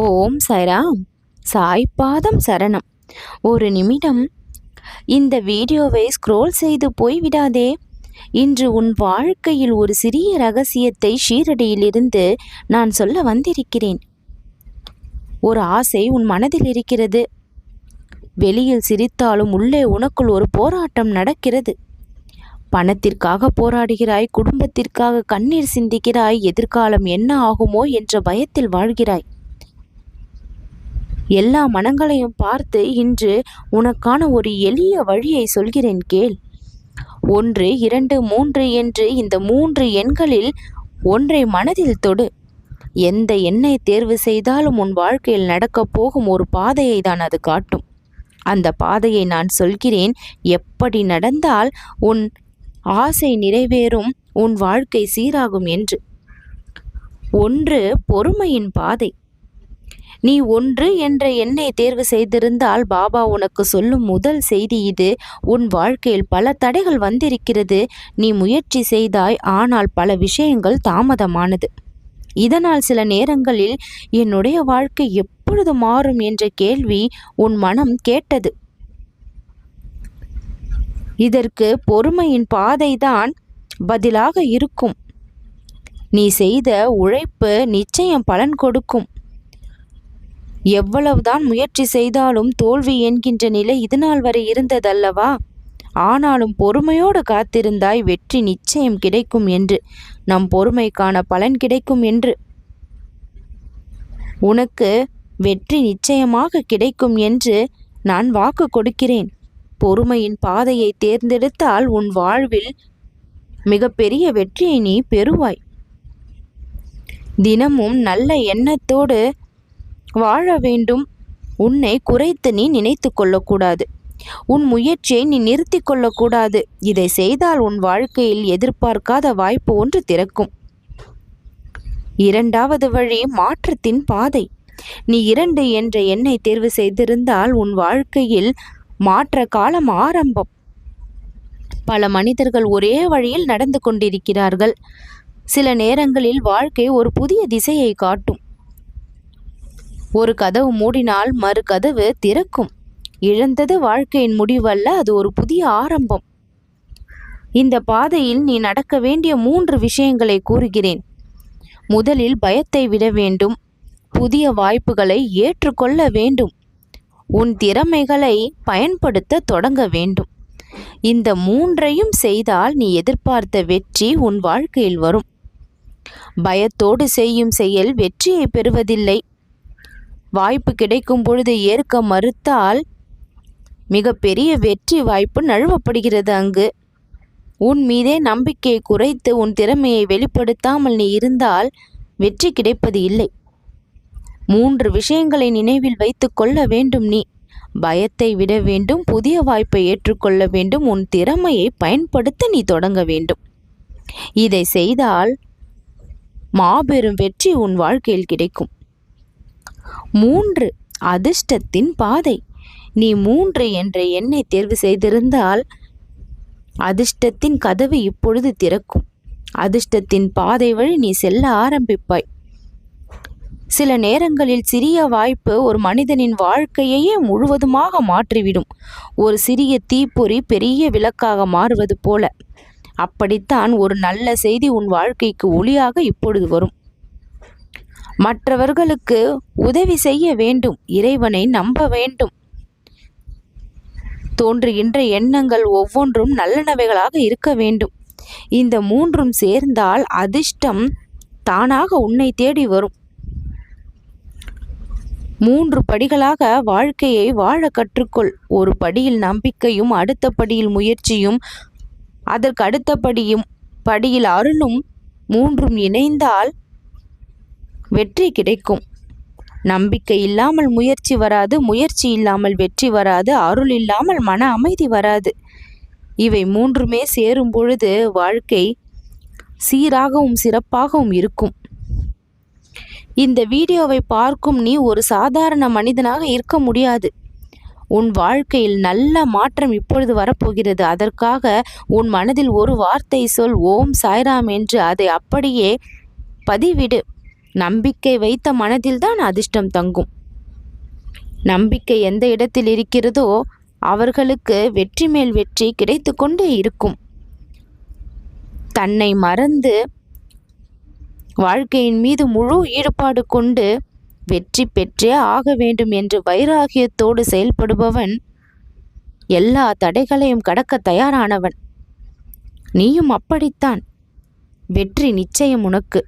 ஓம் சாய்ராம். சாய்பாதம் சரணம். ஒரு நிமிடம் இந்த வீடியோவை ஸ்க்ரோல் செய்து போய்விடாதே. இன்று உன் வாழ்க்கையில் ஒரு சிறிய ரகசியத்தை ஷீரடியிலிருந்து நான் சொல்ல வந்திருக்கிறேன். ஒரு ஆசை உன் மனதில் இருக்கிறது. வெளியில் சிரித்தாலும் உள்ளே உனக்குள் ஒரு போராட்டம் நடக்கிறது. பணத்திற்காக போராடுகிறாய், குடும்பத்திற்காக கண்ணீர் சிந்திக்கிறாய், எதிர்காலம் என்ன ஆகுமோ என்ற பயத்தில் வாழ்கிறாய். எல்லா மனங்களையும் பார்த்து இன்று உனக்கான ஒரு எளிய வழியை சொல்கிறேன் கேள். 1, 2, 3 என்று இந்த 3 எண்களில் ஒன்றை மனதில் தொடு. எந்த எண்ணை தேர்வு செய்தாலும் உன் வாழ்க்கையில் நடக்கப் போகும் ஒரு பாதையை தான் அது காட்டும். அந்த பாதையை நான் சொல்கிறேன். எப்படி நடந்தால் உன் ஆசை நிறைவேறும், உன் வாழ்க்கை சீராகும் என்று. 1, பொறுமையின் பாதை. நீ 1 என்ற எண்ணை தேர்வு செய்திருந்தால் பாபா உனக்கு சொல்லும் முதல் செய்தி இது. உன் வாழ்க்கையில் பல தடைகள் வந்திருக்கிறது. நீ முயற்சி செய்தாய், ஆனால் பல விஷயங்கள் தாமதமானது. இதனால் சில நேரங்களில் என்னுடைய வாழ்க்கை எப்பொழுது மாறும் என்ற கேள்வி உன் மனம் கேட்டது. இதற்கு பொறுமையின் பாதைதான் பதிலாக இருக்கும். நீ செய்த உழைப்பு நிச்சயம் பலன் கொடுக்கும். எவ்வளவுதான் முயற்சி செய்தாலும் தோல்வி என்கின்ற நிலை இதுநாள் வரை இருந்ததல்லவா? ஆனாலும் பொறுமையோடு காத்திருந்தாய், வெற்றி நிச்சயம் கிடைக்கும் என்று. நம் பொறுமைக்கான பலன் கிடைக்கும் என்று. உனக்கு வெற்றி நிச்சயமாக கிடைக்கும் என்று நான் வாக்கு கொடுக்கிறேன். பொறுமையின் பாதையை தேர்ந்தெடுத்தால் உன் வாழ்வில் மிகப்பெரிய வெற்றியை நீ பெறுவாய். தினமும் நல்ல எண்ணத்தோடு வாழ வேண்டும். உன்னை குறைத்து நீ நினைத்து கொள்ளக்கூடாது. உன் முயற்சியை நீ நிறுத்தி கொள்ளக்கூடாது. இதை செய்தால் உன் வாழ்க்கையில் எதிர்பார்க்காத வாய்ப்பு ஒன்று திறக்கும். 2வது வழி மாற்றத்தின் பாதை. நீ 2 என்ற எண்ணை தேர்வு செய்திருந்தால் உன் வாழ்க்கையில் மாற்ற காலம் ஆரம்பம். பல மனிதர்கள் ஒரே வழியில் நடந்து கொண்டிருக்கிறார்கள். சில நேரங்களில் வாழ்க்கை ஒரு புதிய திசையை காட்டும். ஒரு கதவு மூடினால் மறு கதவு திறக்கும். இழந்தது வாழ்க்கையின் முடிவல்ல, அது ஒரு புதிய ஆரம்பம். இந்த பாதையில் நீ நடக்க வேண்டிய 3 விஷயங்களை கூறுகிறேன். முதலில் பயத்தை விட வேண்டும். புதிய வாய்ப்புகளை ஏற்றுக்கொள்ள வேண்டும். உன் திறமைகளை பயன்படுத்த தொடங்க வேண்டும். இந்த 3ஐயும் செய்தால் நீ எதிர்பார்த்த வெற்றி உன் வாழ்க்கையில் வரும். பயத்தோடு செய்யும் செயல் வெற்றியை பெறுவதில்லை. வாய்ப்பு கிடைக்கும் பொழுது ஏற்க மறுத்தால் மிகப்பெரிய வெற்றி வாய்ப்பு நழுவப்படுகிறது. அங்கு உன் மீதே நம்பிக்கையை குறைத்து உன் திறமையை வெளிப்படுத்தாமல் நீ இருந்தால் வெற்றி கிடைப்பது இல்லை. 3 விஷயங்களை நினைவில் வைத்து கொள்ள வேண்டும். நீ பயத்தை விட வேண்டும், புதிய வாய்ப்பை ஏற்றுக்கொள்ள வேண்டும், உன் திறமையை பயன்படுத்த நீ தொடங்க வேண்டும். இதை செய்தால் மாபெரும் வெற்றி உன் வாழ்க்கையில் கிடைக்கும். 3, அதிர்ஷ்டத்தின் பாதை. நீ 3 என்ற எண்ணை தேர்வு செய்திருந்தால் அதிர்ஷ்டத்தின் கதவு இப்பொழுது திறக்கும். அதிர்ஷ்டத்தின் பாதை வழி நீ செல்ல ஆரம்பிப்பாய். சில நேரங்களில் சிறிய வாய்ப்பு ஒரு மனிதனின் வாழ்க்கையையே முழுவதுமாக மாற்றிவிடும். ஒரு சிறிய தீப்பொறி பெரிய விளக்காக மாறுவது போல. அப்படித்தான் ஒரு நல்ல செய்தி உன் வாழ்க்கைக்கு ஒளியாக இப்பொழுது வரும். மற்றவர்களுக்கு உதவி செய்ய வேண்டும். இறைவனை நம்ப வேண்டும். தோன்றுகின்ற எண்ணங்கள் ஒவ்வொன்றும் நல்லனவைகளாக இருக்க வேண்டும். இந்த 3ம் சேர்ந்தால் அதிர்ஷ்டம் தானாக உன்னை தேடி வரும். 3 படிகளாக வாழ்க்கையை வாழ கற்றுக்கொள். ஒரு படியில் நம்பிக்கையும், அடுத்த படியில் முயற்சியும், அதற்கு அடுத்த படியில் அருளும் 3ம் இணைந்தால் வெற்றி கிடைக்கும். நம்பிக்கை இல்லாமல் முயற்சி வராது, முயற்சி இல்லாமல் வெற்றி வராது, அருள் இல்லாமல் மன அமைதி வராது. இவை 3மே சேரும் பொழுது வாழ்க்கை சீராகவும் சிறப்பாகவும் இருக்கும். இந்த வீடியோவை பார்க்கும் நீ ஒரு சாதாரண மனிதனாக இருக்க முடியாது. உன் வாழ்க்கையில் நல்ல மாற்றம் இப்பொழுது வரப்போகிறது. அதற்காக உன் மனதில் ஒரு வார்த்தை சொல், ஓம் சாய்ராம் என்று. அதை அப்படியே பதிவிடு. நம்பிக்கை வைத்த மனதில்தான் அதிர்ஷ்டம் தங்கும். நம்பிக்கை எந்த இடத்தில் இருக்கிறதோ அவர்களுக்கு வெற்றி மேல் வெற்றி கிடைத்து கொண்டே இருக்கும். தன்னை மறந்து வாழ்க்கையின் மீது முழு ஈடுபாடு கொண்டு வெற்றி பெற்றே ஆக வேண்டும் என்று வைராகியத்தோடு செயல்படுபவன் எல்லா தடைகளையும் கடக்க தயாரானவன். நீயும் அப்படித்தான். வெற்றி நிச்சயம் உனக்கு.